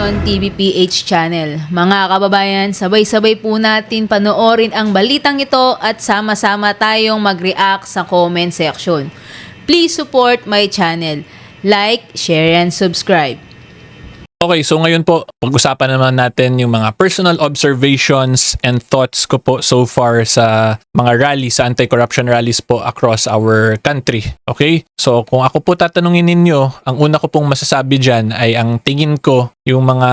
Opinion TV PH channel. Mga kababayan, sabay-sabay po natin panoorin ang balitang ito at sama-sama tayong mag-react sa comment section. Please support my channel. Like, share, and subscribe. Okay, so ngayon po, pag-usapan naman natin yung mga personal observations and thoughts ko po so far sa mga rallies, sa anti-corruption rallies po across our country. Okay? So kung ako po tatanungin ninyo, ang una ko pong masasabi dyan ay ang tingin ko yung mga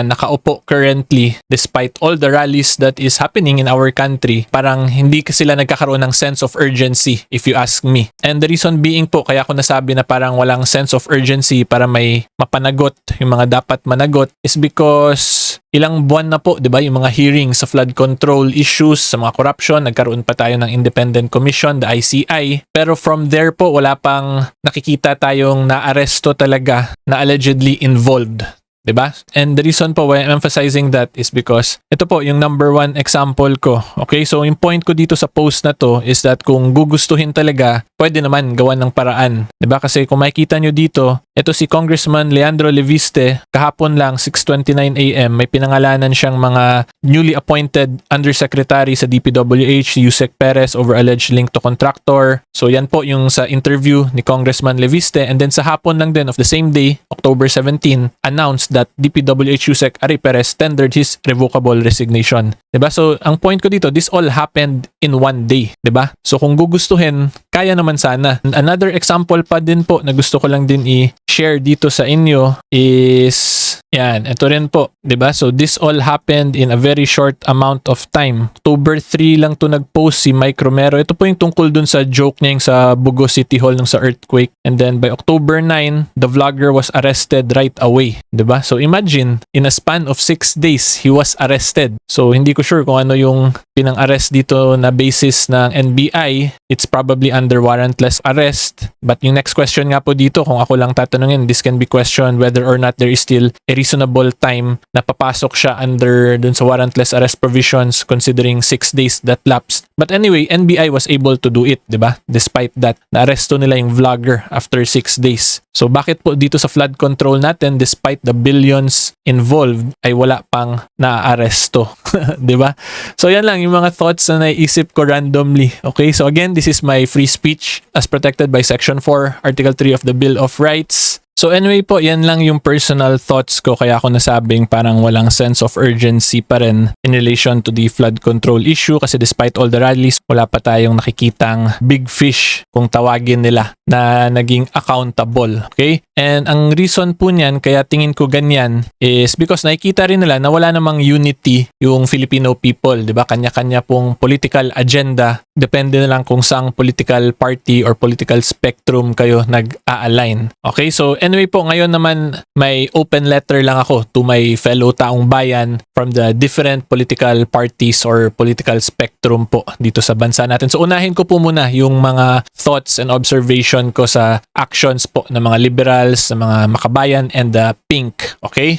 nakaupo currently, despite all the rallies that is happening in our country, parang hindi sila nagkakaroon ng sense of urgency, if you ask me. And the reason being po, kaya ako nasabi na parang walang sense of urgency para may mapanagot yung mga dapat managot is because ilang buwan na po, 'di ba, yung mga hearings sa flood control issues, sa mga corruption, nagkaroon pa tayo ng independent commission, the ICI. Pero from there po, wala pang nakikita tayong naaresto talaga na allegedly involved. Diba? And the reason po why I'm emphasizing that is because ito po yung number one example ko. Okay? So yung point ko dito sa post na to is that kung gugustuhin talaga, pwede naman gawan ng paraan. Diba? Kasi kung makikita nyo dito, ito si Congressman Leandro Leviste, kahapon lang 6:29 AM, may pinangalanan siyang mga newly appointed undersecretary sa DPWH, Yusek Perez, over alleged link to contractor. So yan po yung sa interview ni Congressman Leviste, and then sa hapon lang din of the same day, October 17, announced that DPWH Yusek Ari Perez tendered his revocable resignation. 'Di ba? So ang point ko dito, this all happened in one day, 'di ba? So kung gugustuhin, kaya naman sana. And another example pa din po na gusto ko lang din i-share dito sa inyo is yan, ito rin po, 'di ba? So this all happened in a very short amount of time. October 3 lang to nag-post si Mike Romero. Ito po yung tungkol dun sa joke niya yung sa Bugo City Hall nung sa earthquake. And then by October 9, the vlogger was arrested right away, 'di ba? So imagine, in a span of 6 days, he was arrested. So hindi ko sure kung ano yung pinang-arrest dito na basis ng NBI. It's probably under warrantless arrest. But yung next question nga po dito, kung ako lang tatanungin, this can be questioned whether or not there is still a reasonable time na papasok siya under dun sa warrantless arrest provisions considering 6 days that lapsed. But anyway, NBI was able to do it, 'di ba? Despite that, na-aresto nila yung vlogger after 6 days. So bakit po dito sa flood control natin, despite the billions involved, ay wala pang na-aresto? 'Di ba? So yan lang yung mga thoughts na naisip ko randomly. Okay? So again, this is my free speech as protected by Section 4, Article 3 of the Bill of Rights. So anyway po, yan lang yung personal thoughts ko, kaya ako nasabing parang walang sense of urgency pa rin in relation to the flood control issue kasi despite all the rallies, wala pa tayong nakikitang big fish kung tawagin nila na naging accountable. Okay? And ang reason po niyan, kaya tingin ko ganyan, is because nakikita rin nila na wala namang unity yung Filipino people. Diba? Kanya-kanya pong political agenda. Depende na lang kung saang political party or political spectrum kayo nag-a-align. Okay? So anyway po, ngayon naman may open letter lang ako to my fellow taong bayan from the different political parties or political spectrum po dito sa bansa natin. So unahin ko po muna yung mga thoughts and observation ko sa actions po ng mga liberals, ng mga makabayan, and the pink. Okay?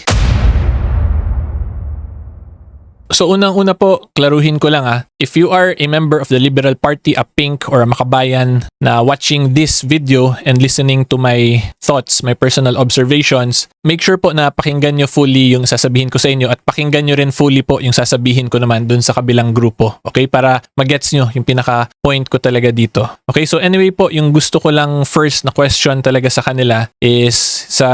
So unang-una po, klaruhin ko lang if you are a member of the Liberal Party, a pink, or a makabayan na watching this video and listening to my thoughts, my personal observations, make sure po na pakinggan nyo fully yung sasabihin ko sa inyo at pakinggan nyo rin fully po yung sasabihin ko naman dun sa kabilang grupo. Okay? Para magets nyo yung pinaka-point ko talaga dito. Okay? So anyway po, yung gusto ko lang first na question talaga sa kanila is sa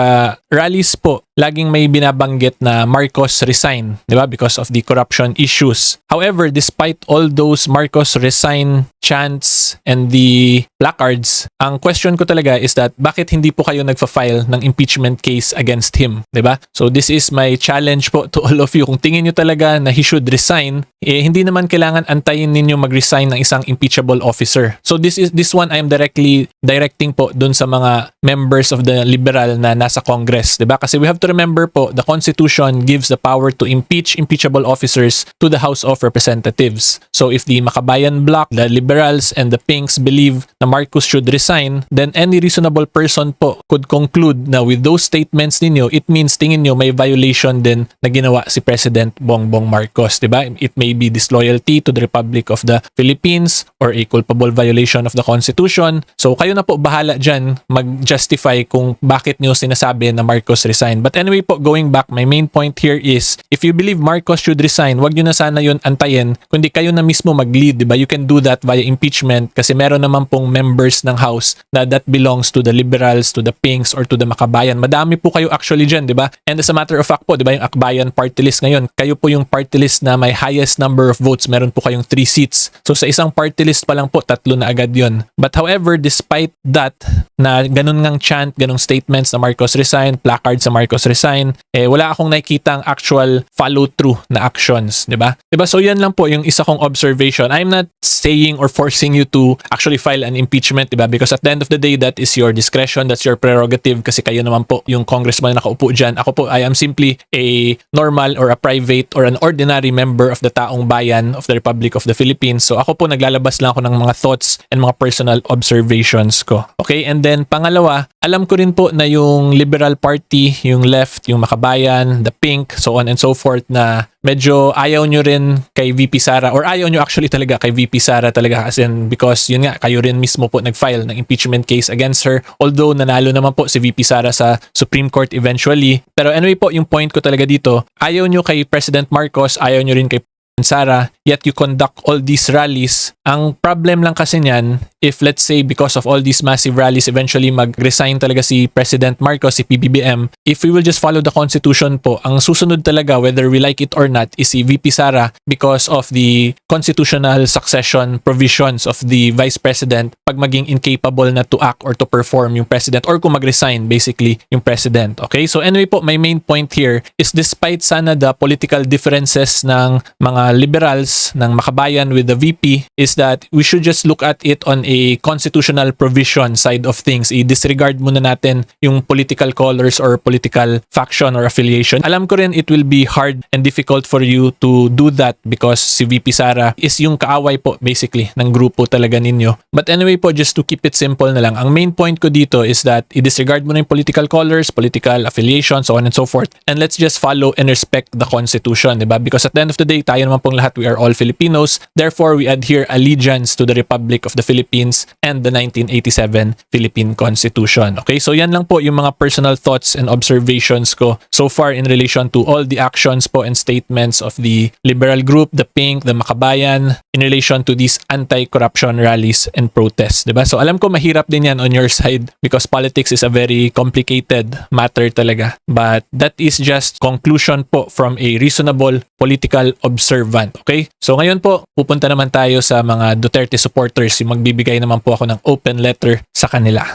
rallies po, laging may binabanggit na Marcos resign, di ba? Because of the corruption issues. However, despite all those Marcos resign chants and the placards, ang question ko talaga is that bakit hindi po kayo nagfa-file ng impeachment case against him, di ba? So this is my challenge po to all of you. Kung tingin nyo talaga na he should resign, hindi naman kailangan antayin ninyo mag-resign ng isang impeachable officer. So this one I am directing po dun sa mga members of the liberal na nasa Congress, di ba? Kasi we have to remember po, the Constitution gives the power to impeach impeachable officers officers to the House of Representatives. So if the Makabayan bloc, the Liberals, and the Pinks believe na Marcos should resign, then any reasonable person po could conclude na with those statements ninyo, it means tingin nyo may violation din na ginawa si President Bongbong Marcos, diba? It may be disloyalty to the Republic of the Philippines or a culpable violation of the Constitution. So kayo na po bahala dyan mag-justify kung bakit nyo sinasabi na Marcos resign. But anyway po, going back, my main point here is if you believe Marcos should resign, wag nyo na sana yun antayin, kundi kayo na mismo mag-lead, diba? You can do that via impeachment kasi meron naman pong members ng House na that belongs to the Liberals, to the Pinks, or to the Makabayan. Madami po kayo actually dyan, diba? And as a matter of fact po, diba, yung Akbayan party list ngayon, kayo po yung party list na may highest number of votes, meron po kayong 3 seats. So sa isang party list pa lang po, 3 na agad yun. But however, despite that, na ganun ngang chant, ganung statements na Marcos resign, placards sa Marcos resign, wala akong nakikita ang actual follow-through na actions, diba? Diba? So yan lang po yung isa kong observation. I'm not saying or forcing you to actually file an impeachment, diba? Because at the end of the day, that is your discretion, that's your prerogative kasi kayo naman po yung congressman na nakaupo dyan. Ako po, I am simply a normal or a private or an ordinary member of the taong bayan of the Republic of the Philippines. So ako po naglalabas lang ako ng mga thoughts and mga personal observations ko. Okay? And then pangalawa, alam ko rin po na yung Liberal Party, yung left, yung Makabayan, the Pink, so on and so forth na medyo ayaw nyo rin kay VP Sara or ayaw nyo actually talaga kay VP Sara talaga as in because yun nga, kayo rin mismo po nag-file ng impeachment case against her although nanalo naman po si VP Sara sa Supreme Court eventually. Pero anyway po, yung point ko talaga dito, ayaw nyo kay President Marcos, ayaw nyo rin kay Sara, yet you conduct all these rallies. Ang problem lang kasi niyan, if let's say because of all these massive rallies, eventually mag-resign talaga si President Marcos, si Pbbm, if we will just follow the Constitution po, ang susunod talaga, whether we like it or not, is si VP Sara because of the constitutional succession provisions of the Vice President pag maging incapable na to act or to perform yung President or kung mag-resign basically yung President. Okay? So anyway po, my main point here is despite sana the political differences ng mga liberals ng Makabayan with the VP is that we should just look at it on a constitutional provision side of things. I-disregard muna natin yung political colors or political faction or affiliation. Alam ko rin it will be hard and difficult for you to do that because si VP Sara is yung kaaway po basically ng grupo talaga ninyo. But anyway po, just to keep it simple na lang, ang main point ko dito is that i-disregard muna yung political colors, political affiliation, so on and so forth. And let's just follow and respect the Constitution, diba? Because at the end of the day, tayo naman pong lahat, we are all Filipinos. Therefore, we adhere allegiance to the Republic of the Philippines and the 1987 Philippine Constitution. Okay, so yan lang po yung mga personal thoughts and observations ko so far in relation to all the actions po and statements of the liberal group, the Pink, the Makabayan, in relation to these anti-corruption rallies and protests. Diba? So alam ko mahirap din yan on your side because politics is a very complicated matter talaga. But that is just conclusion po from a reasonable political observant. Okay? So ngayon po, pupunta naman tayo sa mga Duterte supporters. Yung magbibigay naman po ako ng open letter sa kanila.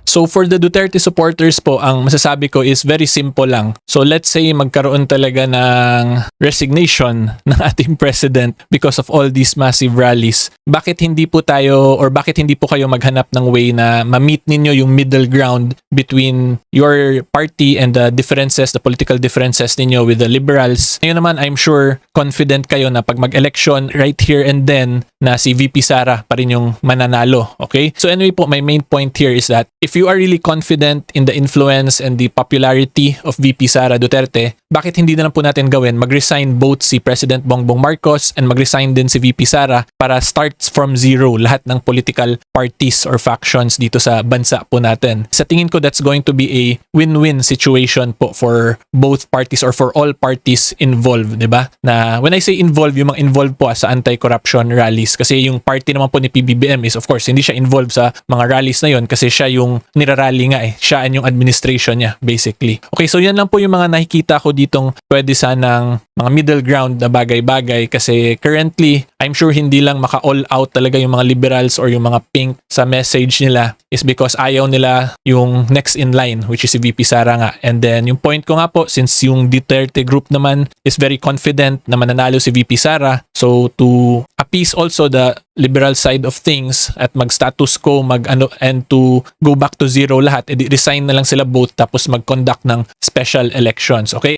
So for the Duterte supporters po, ang masasabi ko is very simple lang. So let's say magkaroon talaga ng resignation ng ating president because of all these massive rallies. Bakit hindi po tayo or bakit hindi po kayo maghanap ng way na ma-meet ninyo yung middle ground between your party and the differences, the political differences ninyo with the liberals? Ngayon naman, I'm sure confident kayo na pag mag-election right here and then na si VP Sara pa rin yung mananalo. Okay? So anyway po, my main point here is that if you are really confident in the influence and the popularity of VP Sara Duterte, bakit hindi na lang po natin gawin? Mag-resign both si President Bongbong Marcos and mag-resign din si VP Sara para starts from zero lahat ng political parties or factions dito sa bansa po natin. Sa tingin ko, that's going to be a win-win situation po for both parties or for all parties involved, di ba? Na when I say involved, yung mga involved po sa anti-corruption rallies. Kasi yung party naman po ni Pbbm is of course, hindi siya involved sa mga rallies na yon kasi siya yung nirarally nga eh. Siya yung administration niya, basically. Okay, so yan lang po yung mga nakikita ko ditong pwede sanang mga middle ground na bagay-bagay kasi currently, I'm sure hindi lang maka-all out talaga yung mga liberals or yung mga Pink sa message nila is because ayaw nila yung next in line which is si VP Sara nga. And then yung point ko nga po, since yung Duterte group naman is very confident na mananalo si VP Sara, so to appease also the liberal side of things at mag-status quo, and to go back to zero lahat, edi resign na lang sila both tapos mag-conduct ng special elections. Okay?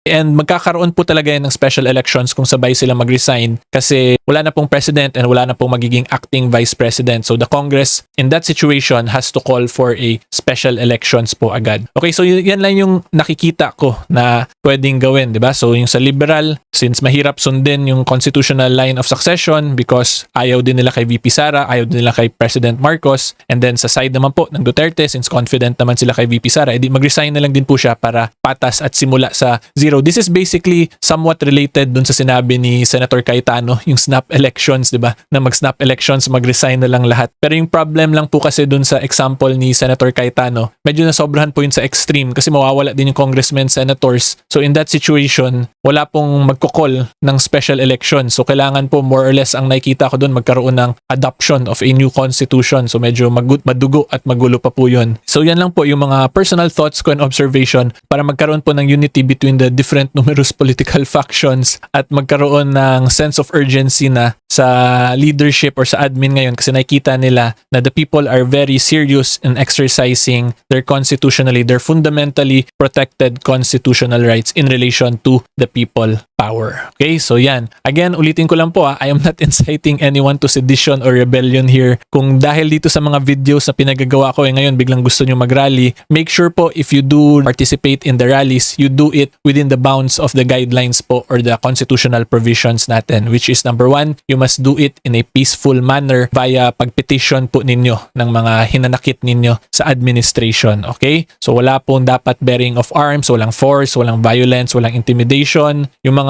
And magkakaroon po talaga yan ng special elections kung sabay sila mag-resign kasi wala na pong president and wala na pong magiging acting vice president. So the Congress in that situation has to call for a special elections po agad. Okay, so yan lang yung nakikita ko na pwedeng gawin, di ba? So yung sa liberal, since mahirap sundin yung constitutional line of succession because ayaw din nila kay VP Sara, ayaw din nila kay President Marcos, and then sa side naman po ng Duterte, since confident naman sila kay VP Sara, edi mag-resign na lang din po siya para patas at simula sa zero. This is basically somewhat related dun sa sinabi ni Senator Cayetano, yung snap elections, di ba? Na mag-snap elections, mag-resign na lang lahat. Pero yung problem lang po kasi dun sa example ni Senator Cayetano, medyo nasobrahan po yun sa extreme kasi mawawala din yung congressmen, senators. So in that situation, wala pong magkukol ng special election. So kailangan po more or less ang nakikita ko dun magkaroon ng adoption of a new constitution. So medyo madugo at magulo pa po yun. So yan lang po yung mga personal thoughts ko and observation para magkaroon po ng unity between the different numerous political factions at magkaroon ng sense of urgency na sa leadership or sa admin ngayon kasi nakikita nila na the people are very serious in exercising their their fundamentally protected constitutional rights in relation to the people power. Okay, so yan. Again, ulitin ko lang po I am not inciting anyone to sedition or rebellion here. Kung dahil dito sa mga videos na pinagagawa ko ngayon biglang gusto nyo mag-rally, make sure po if you do participate in the rallies, you do it within the bounds of the guidelines po or the constitutional provisions natin, which is number 1, you must do it in a peaceful manner via pagpetition po ninyo ng mga hinanakit ninyo sa administration. Okay? So wala pong dapat bearing of arms, walang force, walang violence, walang intimidation. Yung mga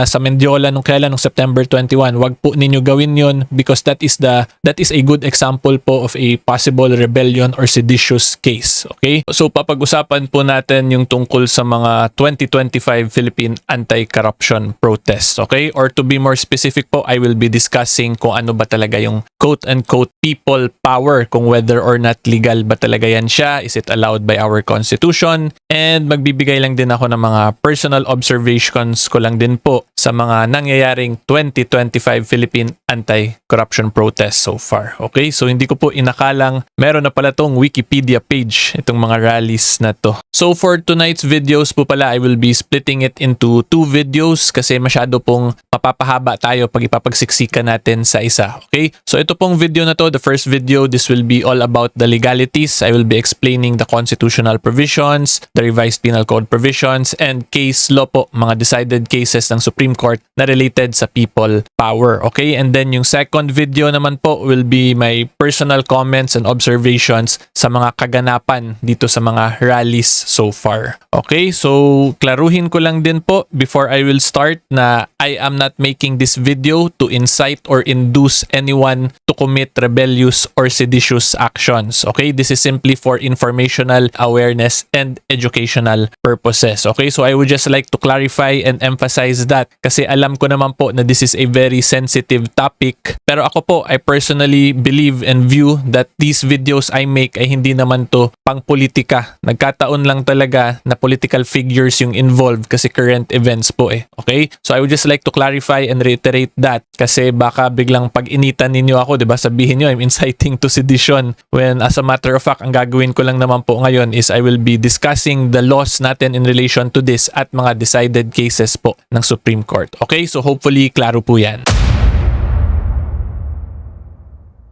sa Mendiola nung September 21, wag po ninyo gawin yun because that is a good example po of a possible rebellion or seditious case. Okay? So papag-usapan po natin yung tungkol sa mga 2025 Philippine anti-corruption protests. Okay? Or to be more specific po, I will be discussing kung ano ba talaga yung quote-unquote people power, kung whether or not legal ba talaga yan siya, is it allowed by our constitution, and magbibigay lang din ako ng mga personal observations ko lang din po sa mga nangyayaring 2025 Philippine anti-corruption protests so far. Okay? So hindi ko po inakalang meron na pala tong Wikipedia page itong mga rallies na to. So for tonight's videos po pala, I will be splitting it into 2 videos kasi masyado pong mapapahaba tayo pag ipapagsiksikan natin sa isa. Okay? So ito pong video na to, the first video, this will be all about the legalities. I will be explaining the constitutional provisions, the revised penal code provisions, and case law po, mga decided cases ng Supreme Court na related sa people power. Okay? And then yung second video naman po will be my personal comments and observations sa mga kaganapan dito sa mga rallies so far. Okay? So klaruhin ko lang din po before I will start na I am not making this video to incite or induce anyone to commit rebellious or seditious actions. Okay? This is simply for informational awareness and educational purposes. Okay? So I would just like to clarify and emphasize that kasi alam ko naman po na this is a very sensitive topic. Pero ako po, I personally believe and view that these videos I make ay hindi naman to pang politika. Nagkataon lang talaga na political figures yung involved kasi current events po Okay? So I would just like to clarify and reiterate that kasi baka biglang pag-initan ninyo ako, 'di ba? Sabihin niyo I'm inciting to sedition when as a matter of fact ang gagawin ko lang naman po ngayon is I will be discussing the laws natin in relation to this at mga decided cases po ng Supreme Court. Okay? So hopefully klaro po 'yan.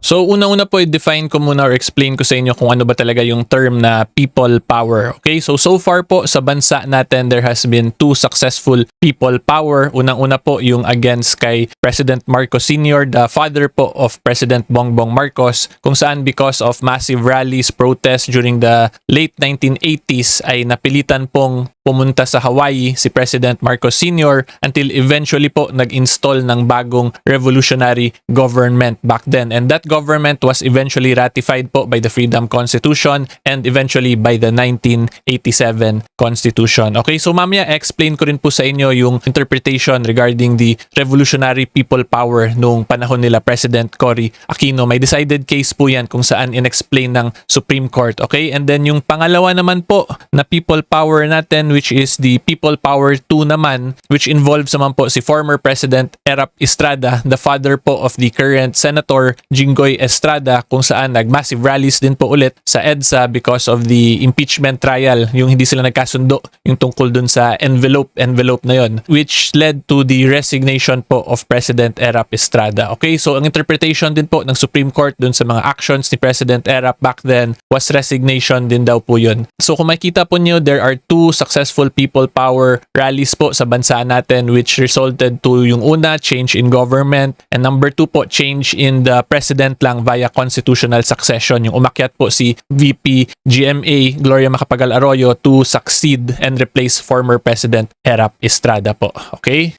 So, una-una po, i-define ko muna or explain ko sa inyo kung ano ba talaga yung term na people power. Okay? So far po, sa bansa natin, there has been 2 successful people power. Unang-una po, yung against kay President Marcos Sr., the father po of President Bongbong Marcos, kung saan because of massive rallies, protests during the late 1980s, ay napilitan pong pumunta sa Hawaii si President Marcos Sr. until eventually po nag-install ng bagong revolutionary government back then. And that government was eventually ratified po by the Freedom Constitution and eventually by the 1987 Constitution. Okay, so mamaya explain ko rin po sa inyo yung interpretation regarding the revolutionary people power nung panahon nila President Cory Aquino. May decided case po yan kung saan in-explain ng Supreme Court. Okay, and then yung pangalawa naman po na people power natin which is the People Power 2 naman, which involves naman po si former President Erap Estrada, the father po of the current Senator Jinggoy Estrada, kung saan nag-massive rallies din po ulit sa EDSA because of the impeachment trial, yung hindi sila nagkasundo, yung tungkol dun sa envelope na yon, which led to the resignation po of President Erap Estrada. Okay, so ang interpretation din po ng Supreme Court dun sa mga actions ni President Erap back then was resignation din daw po yun. So kung makita po nyo, there are two successful people power rallies po sa bansa natin which resulted to yung una, change in government, and number two po, change in the president lang via constitutional succession. Yung umakyat po si VP GMA Gloria Macapagal Arroyo to succeed and replace former President Erap Estrada po. Okay?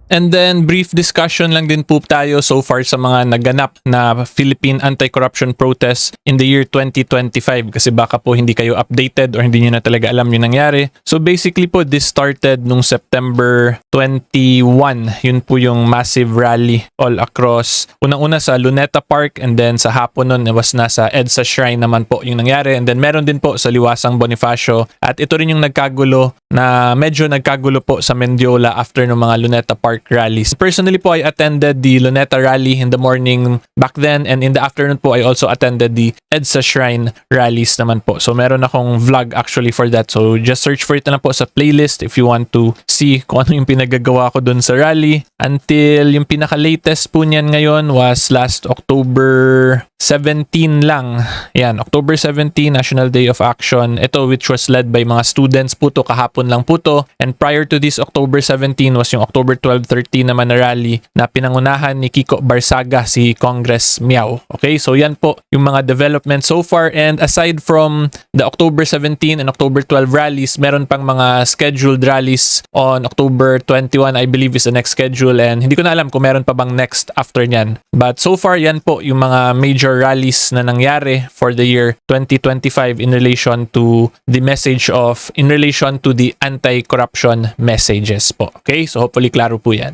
And then, brief discussion lang din po tayo so far sa mga naganap na Philippine anti-corruption protests in the year 2025 kasi baka po hindi kayo updated or hindi nyo na talaga alam yung nangyari. So basically po, this started nung September 21. Yun po yung massive rally all across. Unang-una sa Luneta Park and then sa hapon nun, it was nasa EDSA Shrine naman po yung nangyari. And then meron din po sa Liwasang Bonifacio. At ito rin yung nagkagulo na medyo nagkagulo po sa Mendiola after ng mga Luneta Park rallies. Personally po, I attended the Luneta rally in the morning back then, and in the afternoon po, I also attended the EDSA Shrine rallies naman po. So meron akong vlog actually for that. So just search for it na po sa playlist if you want to see kung ano yung pinagagawa ko dun sa rally. Until yung pinaka-latest po niyan ngayon was last October 17 lang. Yan, October 17, National Day of Action. Ito which was led by mga students po to, kahapon lang po to. And prior to this October 17 was yung October 12-13 naman na rally na pinangunahan ni Kiko Barsaga, si Congress Miao. Okay, so yan po yung mga developments so far. And aside from the October 17 and October 12 rallies, meron pang mga scheduled rallies on October 21, I believe is the next schedule. And hindi ko na alam kung meron pa bang next after nyan. But so far, yan po yung mga major rallies na nangyari for the year 2025 in relation to the anti-corruption messages po. Okay, so hopefully klaro po yan.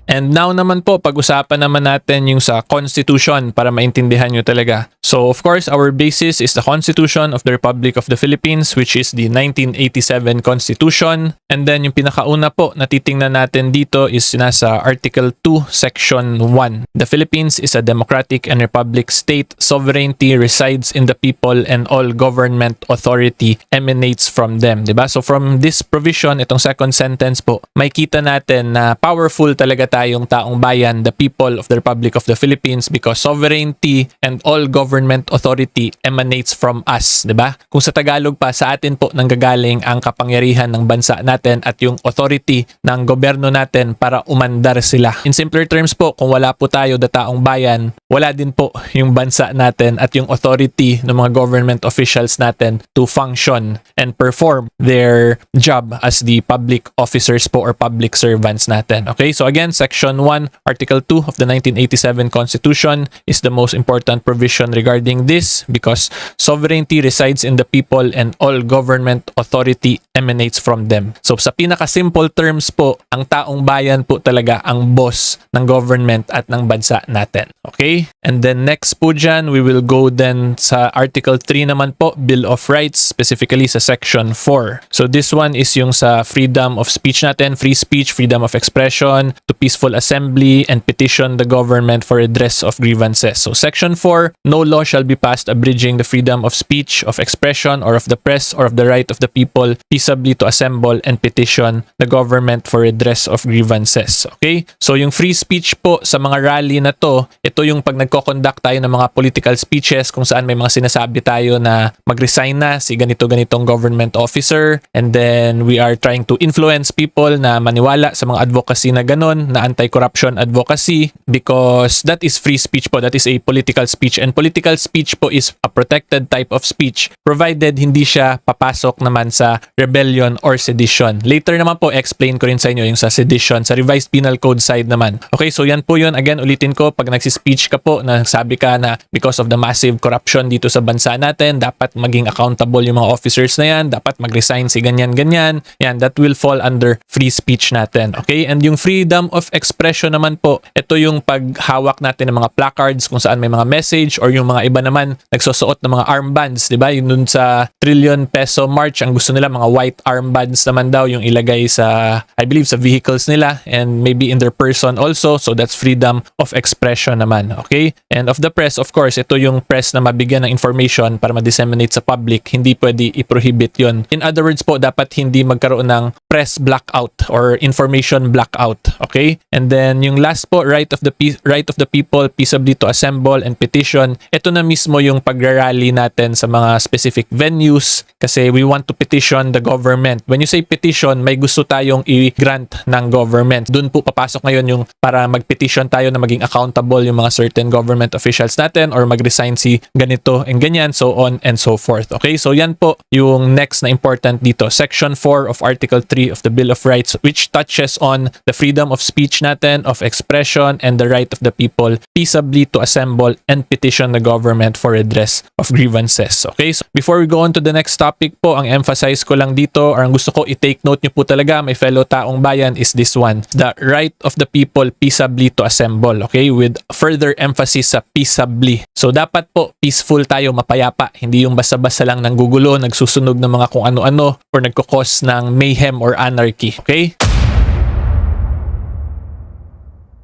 And now naman po, pag-usapan naman natin yung sa Constitution para maintindihan nyo talaga. So of course, our basis is the Constitution of the Republic of the Philippines, which is the 1987 Constitution. And then yung pinakauna po na titingnan natin dito is nasa Article 2, Section 1. The Philippines is a democratic and republic state. Sovereignty resides in the people and all government authority emanates from them. Diba? So from this provision, itong second sentence po, may kita natin na powerful talaga tayong taong bayan, the people of the Republic of the Philippines, because sovereignty and all government authority emanates from us, di ba? Kung sa Tagalog pa, sa atin po nanggagaling ang kapangyarihan ng bansa natin at yung authority ng gobyerno natin para umandar sila. In simpler terms po, kung wala po tayo, the taong bayan, wala din po yung bansa natin at yung authority ng mga government officials natin to function and perform their job as the public officers po or public servants natin. Okay, so again, Section 1, Article 2 of the 1987 Constitution is the most important provision regarding this because sovereignty resides in the people and all government authority emanates from them. So sa pinaka-simple terms po, ang taong bayan po talaga ang boss ng government at ng bansa natin. Okay? And then next po dyan, we will go then sa Article 3 naman po, Bill of Rights, specifically sa Section 4. So this one is yung sa freedom of speech natin, free speech, freedom of expression, to peaceful assembly, and petition the government for redress of grievances. So Section 4, no law shall be passed abridging the freedom of speech, of expression, or of the press, or of the right of the people peaceably to assemble and petition the government for redress of grievances. Okay? So yung free speech po sa mga rally na to, ito yung pag nagko-conduct tayo ng mga political speeches kung saan may mga sinasabi tayo na mag-resign na si ganito-ganitong government officer, and then we are trying to influence people na maniwala sa mga advocacy na ganun, na anti-corruption advocacy, because that is free speech po, that is a political speech, and political speech po is a protected type of speech provided hindi siya papasok naman sa rebellion rebellion or sedition. Later naman po, explain ko rin sa inyo yung sa sedition, sa revised penal code side naman. Okay, so yan po yun. Again, ulitin ko, pag nagsispeech ka po, nagsabi ka na because of the massive corruption dito sa bansa natin, dapat maging accountable yung mga officers na yan, dapat mag-resign si ganyan-ganyan. Yan, that will fall under free speech natin. Okay, and yung freedom of expression naman po, ito yung paghawak natin ng mga placards kung saan may mga message, or yung mga iba naman nagsusuot ng mga armbands, di ba? Yung dun sa trillion peso march, ang gusto nila mga white armbands naman daw yung ilagay sa, I believe, sa vehicles nila and maybe in their person also. So that's freedom of expression naman. Okay, and of the press, of course, ito yung press na mabigyan ng information para ma-disseminate sa public. Hindi pwede i-prohibit yon. In other words po, dapat hindi magkaroon ng press blackout or information blackout. Okay, and then yung last po, right of the people peaceably to assemble and petition. Ito na mismo yung pagrarally natin sa mga specific venues kasi we want to petition the government. When you say petition, may gusto tayong i-grant ng government. Doon po papasok ngayon yung para mag-petition tayo na maging accountable yung mga certain government officials natin or mag-resign si ganito and ganyan, so on and so forth. Okay, so yan po yung next na important dito. Section 4 of Article 3 of the Bill of Rights, which touches on the freedom of speech natin, of expression, and the right of the people peaceably to assemble and petition the government for redress of grievances. Okay, so before we go on to the next topic po, ang emphasize ko lang dito or ang gusto ko i-take note nyo po talaga, my fellow taong bayan, is this one. The right of the people peaceably to assemble. Okay, with further emphasis sa peaceably. So dapat po peaceful tayo, mapayapa. Hindi yung basta-basta lang nanggugulo, nagsusunog ng mga kung ano-ano or nagkukos ng mayhem or anarchy. Okay?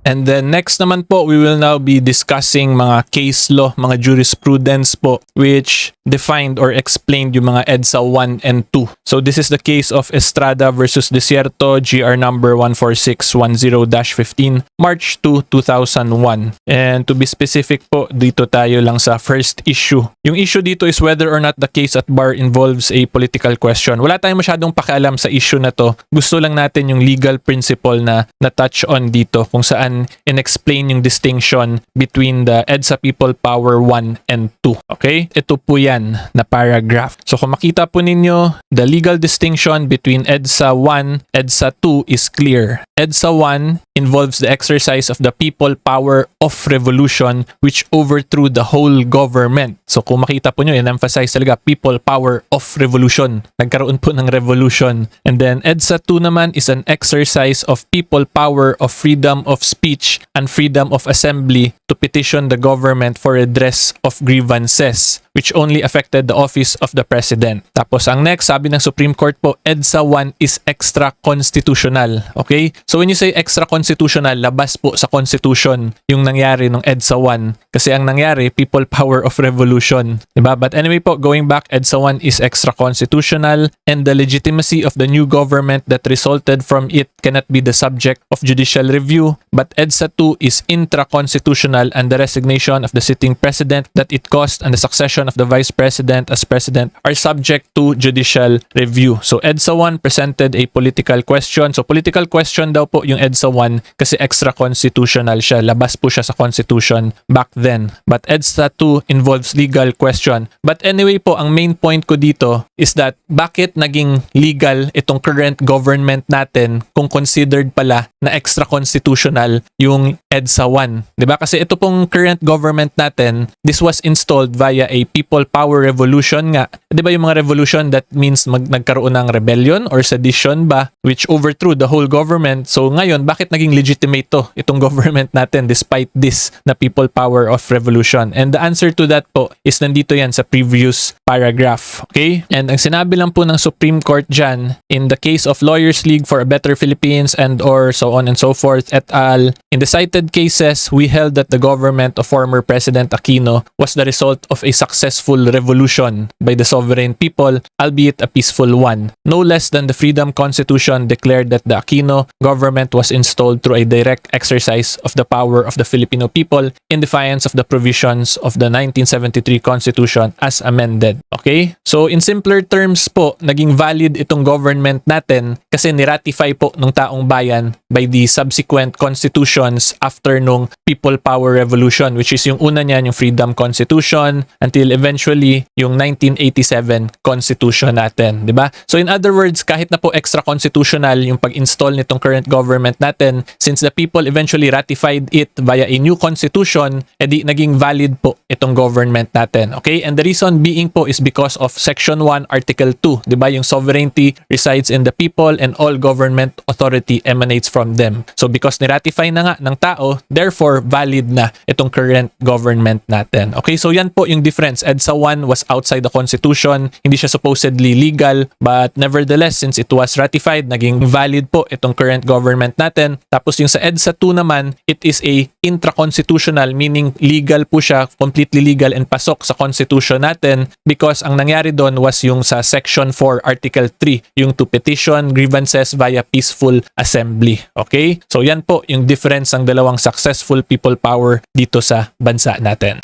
And then next naman po, we will now be discussing mga case law, mga jurisprudence po, which defined or explained yung mga EDSA 1 and 2. So this is the case of Estrada versus Desierto, GR number 14610-15, March 2, 2001. And to be specific po, dito tayo lang sa first issue. Yung issue dito is whether or not the case at bar involves a political question. Wala tayong masyadong pakialam sa issue na to. Gusto lang natin yung legal principle na na-touch on dito, kung saan in-explain yung distinction between the EDSA People Power 1 and 2. Okay? Ito po yan na paragraph. So kung makita po ninyo, the legal distinction between EDSA 1, EDSA 2 is clear. EDSA 1 involves the exercise of the people power of revolution which overthrew the whole government. So kung makita po nyo, in-emphasize talaga people power of revolution. Nagkaroon po ng revolution. And then EDSA 2 naman is an exercise of people power of freedom of speech and freedom of assembly to petition the government for redress of grievances which only affected the office of the president. Tapos ang next, sabi ng Supreme Court po, EDSA 1 is extra-constitutional. Okay? So when you say extra-constitutional, labas po sa Constitution yung nangyari ng EDSA 1. Kasi ang nangyari, people power of revolution. Diba? But anyway po, going back, EDSA 1 is extra-constitutional and the legitimacy of the new government that resulted from it cannot be the subject of judicial review. But EDSA 2 is intra-constitutional and the resignation of the sitting president that it caused and the succession of the vice president as president are subject to judicial review. So EDSA 1 presented a political question. So political question daw po yung EDSA 1 kasi extra-constitutional siya. Labas po siya sa constitution back then. But EDSA 2 involves legal question. But anyway po, ang main point ko dito is that bakit naging legal itong current government natin kung considered pala na extra-constitutional yung EDSA 1. Diba? Kasi ito pong current government natin, this was installed via a people power revolution nga. Diba yung mga revolution, that means nagkaroon ng rebellion or sedition ba, which overthrew the whole government. So ngayon, bakit naging legitimate to, itong government natin despite this na people power of revolution? And the answer to that po is nandito yan sa previous paragraph. Okay? And ang sinabi lang po ng Supreme Court dyan, in the case of Lawyers League for a Better Philippines and or so on and so forth et al., in the cited cases, we held that the government of former President Aquino was the result of a successful revolution by the sovereign people, albeit a peaceful one. No less than the Freedom Constitution declared that the Aquino government was installed through a direct exercise of the power of the Filipino people in defiance of the provisions of the 1973 Constitution as amended. Okay? So in simpler terms po, naging valid itong government natin kasi niratify po ng taong bayan by the subsequent constitutions after nung People Power Revolution, which is yung una niyan, yung Freedom Constitution until eventually yung 1987 Constitution natin, 'di ba? So in other words, kahit na po extra constitutional yung pag-install nitong current government natin, since the people eventually ratified it via a new constitution, edi naging valid po itong government natin. Okay? And the reason being po is because of Section 1, Article 2, 'di ba? Yung sovereignty resides in the people and all government authority emanates from them. So because ni-ratify na nga ng tao, therefore valid na itong current government natin. Okay? So yan po yung difference. EDSA 1 was outside the constitution, hindi siya supposedly legal, but nevertheless, since it was ratified, naging valid po itong current government natin. Tapos yung sa EDSA 2 naman, it is a intra-constitutional, meaning legal po siya, completely legal and pasok sa constitution natin because ang nangyari doon was yung sa Section 4, Article 3, yung to petition grievances via peaceful assembly. Okay? So yan po yung difference ng dalawang successful people power dito sa bansa natin.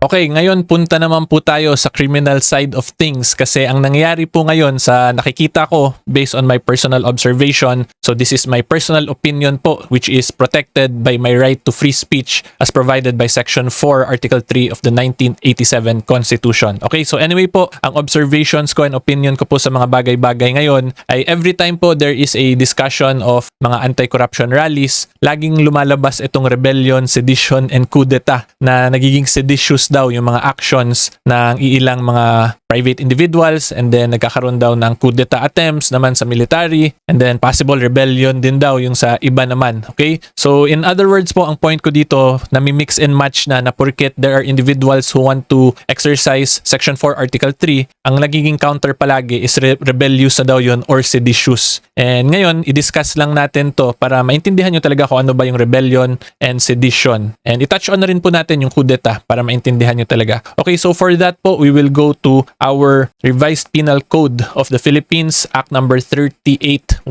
Okay, ngayon punta naman po tayo sa criminal side of things kasi ang nangyayari po ngayon sa nakikita ko based on my personal observation, so this is my personal opinion po which is protected by my right to free speech as provided by Section 4, Article 3 of the 1987 Constitution. Okay, so anyway po, ang observations ko and opinion ko po sa mga bagay-bagay ngayon ay every time po there is a discussion of mga anti-corruption rallies, laging lumalabas itong rebellion, sedition, and coup d'etat na nagiging seditious daw yung mga actions ng iilang mga private individuals and then nagkakaroon daw ng coup d'etat attempts naman sa military and then possible rebellion din daw yung sa iba naman. Okay? So in other words po, ang point ko dito, nami-mix and match na porket there are individuals who want to exercise Section 4 Article 3, ang nagiging counter palagi is rebellious na daw yun or seditious. And ngayon, i-discuss lang natin to para maintindihan nyo talaga kung ano ba yung rebellion and sedition. And i-touch on na rin po natin yung coup d'etat para maintindihan nyo talaga. Okay, so for that po, we will go to our Revised Penal Code of the Philippines, Act number 3815,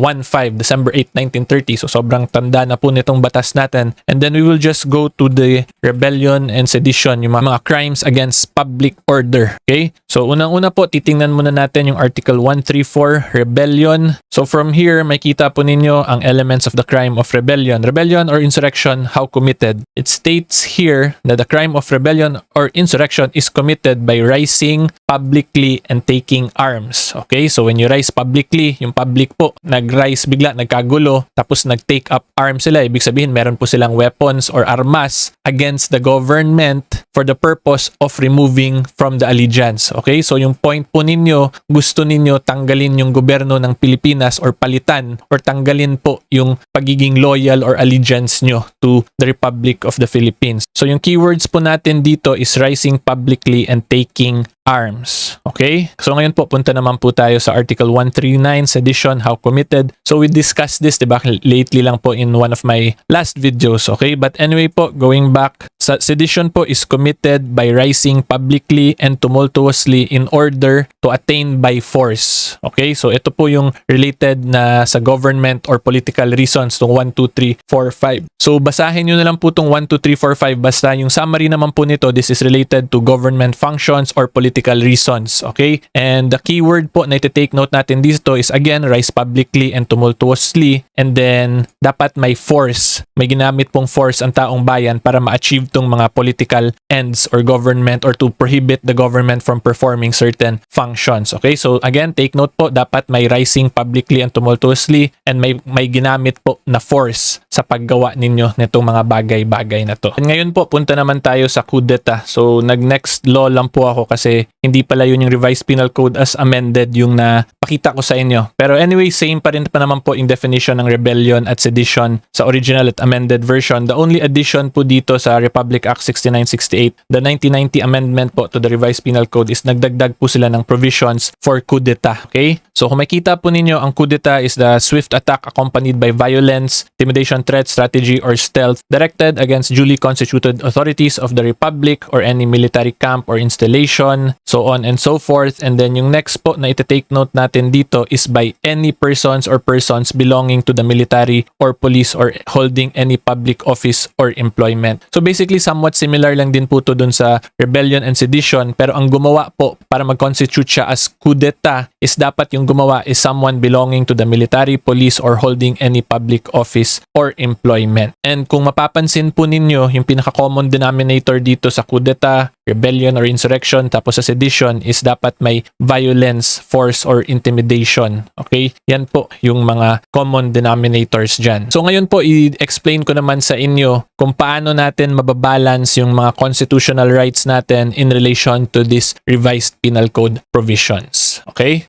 December 8, 1930. So sobrang tanda na po nitong batas natin. And then we will just go to the rebellion and sedition, yung mga crimes against public order. Okay? So unang-una po, titingnan muna natin yung Article 134, rebellion. So from here, makita po ninyo ang elements of the crime of rebellion. Rebellion or insurrection, how committed? It states here that the crime of rebellion or insurrection is committed by rising publicly and taking arms. Okay? So when you rise publicly, yung public po, nag-rise bigla, nagkagulo, tapos nag-take up arms sila. Ibig sabihin, meron po silang weapons or armas against the government for the purpose of removing from the allegiance. Okay? So yung point po ninyo, gusto ninyo tanggalin yung gobyerno ng Pilipinas or palitan or tanggalin po yung pagiging loyal or allegiance nyo to the Republic of the Philippines. So yung keywords po natin dito is rising publicly and taking arms. Okay? So ngayon po, punta naman po tayo sa Article 139, sedition, how committed. So we discussed this, diba? Lately lang po in one of my last videos. Okay? But anyway po, going back, sedition po is committed by rising publicly and tumultuously in order to attain by force. Okay? So ito po yung related na sa government or political reasons, itong 1, 2, 3, 4, 5. So basahin nyo na lang po itong 1, 2, 3, 4, 5. Basta yung summary naman po nito, this is related to government functions or political reasons. Okay? And the keyword po na iti-take note natin dito is again, rise publicly and tumultuously. And then, dapat may force. May ginamit pong force ang taong bayan para ma-achieve tong mga political ends or government or to prohibit the government from performing certain functions. Okay? So again, take note po, dapat may rising publicly and tumultuously and may ginamit po na force sa paggawa ninyo nitong mga bagay-bagay na to. And ngayon po, punta naman tayo sa coup d'etat. So nag-next law lang po ako kasi hindi pala yun yung Revised Penal Code as amended yung napakita ko sa inyo. Pero anyway, same pa rin pa naman po yung definition ng rebellion at sedition sa original at amended version. The only addition po dito sa Republic Act 6968, the 1990 amendment po to the Revised Penal Code is nagdagdag po sila ng provisions for coup d'etat. Okay? So kung makita po ninyo, ang coup d'etat is the swift attack accompanied by violence, intimidation, threat, strategy, or stealth directed against duly constituted authorities of the Republic or any military camp or installation, so on and so forth. And then yung next po na iti-take note natin dito is by any persons or persons belonging to the military or police or holding any public office or employment. So basically basically somewhat similar lang din po to dun sa rebellion and sedition, pero ang gumawa po para mag-constitute siya as coup d'etat is dapat yung gumawa is someone belonging to the military, police, or holding any public office or employment. And kung mapapansin po ninyo, yung pinaka-common denominator dito sa coup d'etat, rebellion or insurrection, tapos sa sedition is dapat may violence, force, or intimidation. Okay? Yan po yung mga common denominators dyan. So ngayon po, i-explain ko naman sa inyo kung paano natin mababalance yung mga constitutional rights natin in relation to this revised penal code provisions. Okay?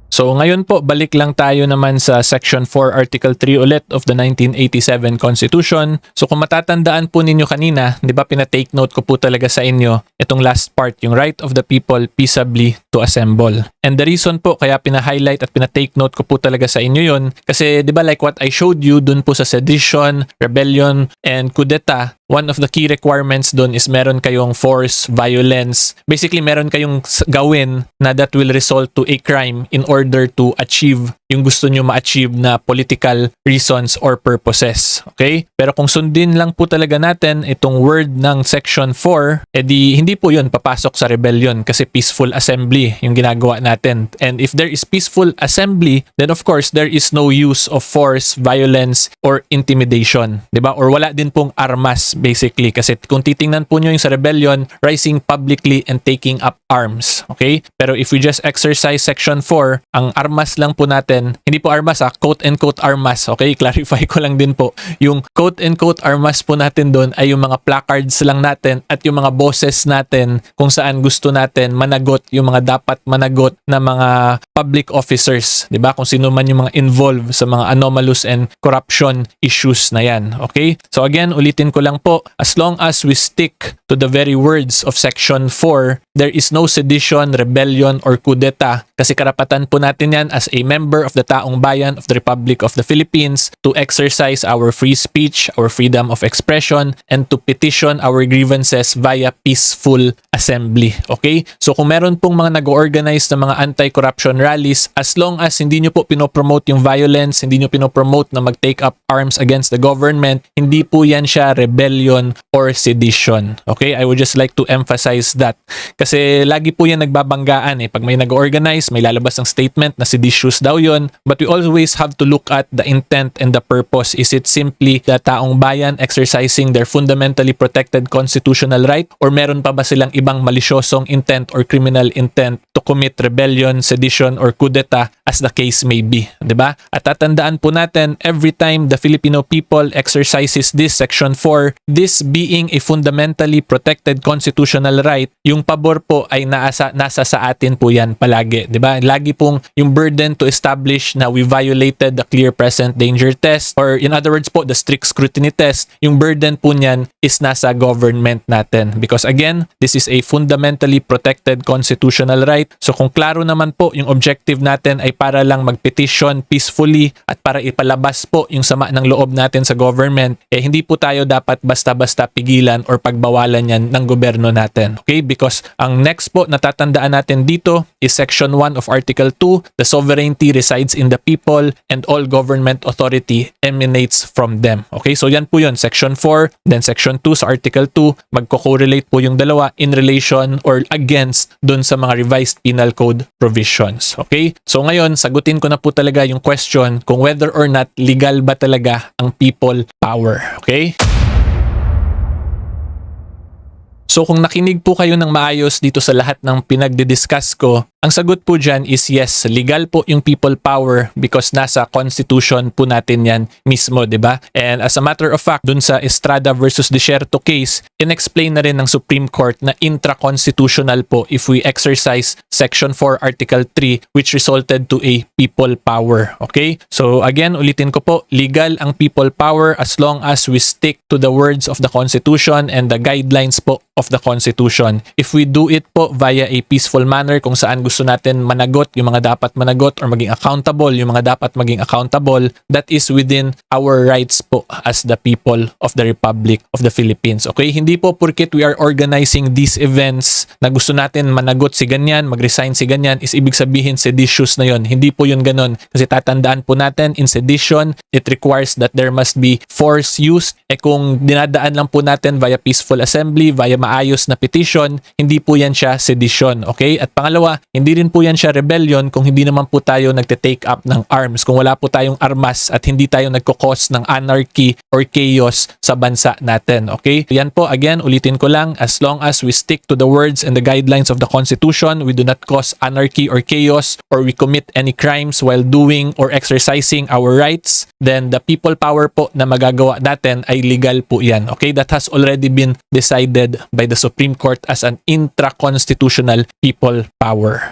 So ngayon po, balik lang tayo naman sa Section 4, Article 3 ulit of the 1987 Constitution. So kung matatandaan po ninyo kanina, di ba pinatake note ko po talaga sa inyo itong last part, yung right of the people peaceably to assemble. And the reason po kaya pina-highlight at pinatake note ko po talaga sa inyo yun, kasi di ba like what I showed you dun po sa sedition, rebellion, and coup d'etat, one of the key requirements dun is meron kayong force, violence. Basically, meron kayong gawin na that will result to a crime in order to achieve yung gusto nyo ma-achieve na political reasons or purposes. Okay? Pero kung sundin lang po talaga natin itong word ng Section 4, edi hindi po yun papasok sa rebellion kasi peaceful assembly yung ginagawa natin. And if there is peaceful assembly, then of course, there is no use of force, violence, or intimidation. Diba? Or wala din pong armas basically. Kasi kung titingnan po nyo yung sa rebellion, rising publicly and taking up arms. Okay? Pero if we just exercise Section 4, ang armas lang po natin, hindi po armas quote-unquote armas. Okay? Clarify ko lang din po. Yung quote-unquote armas po natin doon ay yung mga placards lang natin at yung mga boses natin kung saan gusto natin managot yung mga dapat managot na mga public officers. Diba? Kung sino man yung mga involved sa mga anomalous and corruption issues na yan. Okay? So again, ulitin ko lang po, as long as we stick to the very words of Section 4, there is no sedition, rebellion, or coup d'etat. Kasi karapatan po natin yan as a member of the taong bayan of the Republic of the Philippines to exercise our free speech, our freedom of expression, and to petition our grievances via peaceful assembly. Okay? So kung meron pong mga nag-organize na mga anti-corruption rallies, as long as hindi nyo po pinopromote yung violence, hindi nyo pinopromote na mag-take up arms against the government, hindi po yan siya rebellion or sedition. Okay? I would just like to emphasize that. Kasi lagi po yan nagbabanggaan eh. Pag may nag-organize, may lalabas ng statement na seditious daw yon. But we always have to look at the intent and the purpose. Is it simply the taong bayan exercising their fundamentally protected constitutional right? Or meron pa ba silang ibang malisyosong intent or criminal intent to commit rebellion, sedition, or coup d'etat as the case may be? Diba? At tatandaan po natin, every time the Filipino people exercises this Section 4, this being a fundamentally protected constitutional right, yung pabor po ay nasa sa atin po yan palagi. Diba? Lagi pong yung burden to establish na we violated the clear present danger test, or in other words po, the strict scrutiny test, yung burden po niyan is nasa government natin. Because again, this is a fundamentally protected constitutional right. So kung klaro naman po yung objective natin ay para lang mag-petition peacefully at para ipalabas po yung sama ng loob natin sa government, eh hindi po tayo dapat basta-basta pigilan or pagbawalan yan ng gobyerno natin. Okay? Because ang next po natatandaan natin dito is Section 1 of Article 2, the sovereignty resides in the people and all government authority emanates from them. Okay? So yan po yun, Section 4, then Section 2 sa Article 2, magko-correlate po yung dalawa in relation or against dun sa mga revised penal code provisions. Okay? So ngayon, sagutin ko na po talaga yung question kung whether or not legal ba talaga ang people power. Okay? So kung nakinig po kayo ng maayos dito sa lahat ng pinagdidiscuss ko, ang sagot po dyan is yes, legal po yung people power because nasa constitution po natin yan mismo, di ba? And as a matter of fact, dun sa Estrada versus Desierto case, in-explain na rin ng Supreme Court na intra-constitutional po if we exercise Section 4, Article 3, which resulted to a people power. Okay? So again, ulitin ko po, legal ang people power as long as we stick to the words of the Constitution and the guidelines po of the Constitution. If we do it po via a peaceful manner kung saan gusto gusto natin managot yung mga dapat managot or maging accountable yung mga dapat maging accountable, that is within our rights po as the people of the Republic of the Philippines. Okay? Hindi po porket we are organizing these events na gusto natin managot si ganyan, mag-resign si ganyan, is ibig sabihin seditious na yon. Hindi po yun ganun. Kasi tatandaan po natin, in sedition, it requires that there must be force used. Kung dinadaan lang po natin via peaceful assembly, via maayos na petition, hindi po yan siya sedition. Okay? At pangalawa, hindi rin po yan siya rebellion kung hindi naman po tayo nagte-take up ng arms. Kung wala po tayong armas at hindi tayo nagkukos ng anarchy or chaos sa bansa natin. Okay? Yan po, again, ulitin ko lang, as long as we stick to the words and the guidelines of the Constitution, we do not cause anarchy or chaos, or we commit any crimes while doing or exercising our rights, then the people power po na magagawa natin ay legal po yan. Okay? That has already been decided by the Supreme Court as an intra-constitutional people power.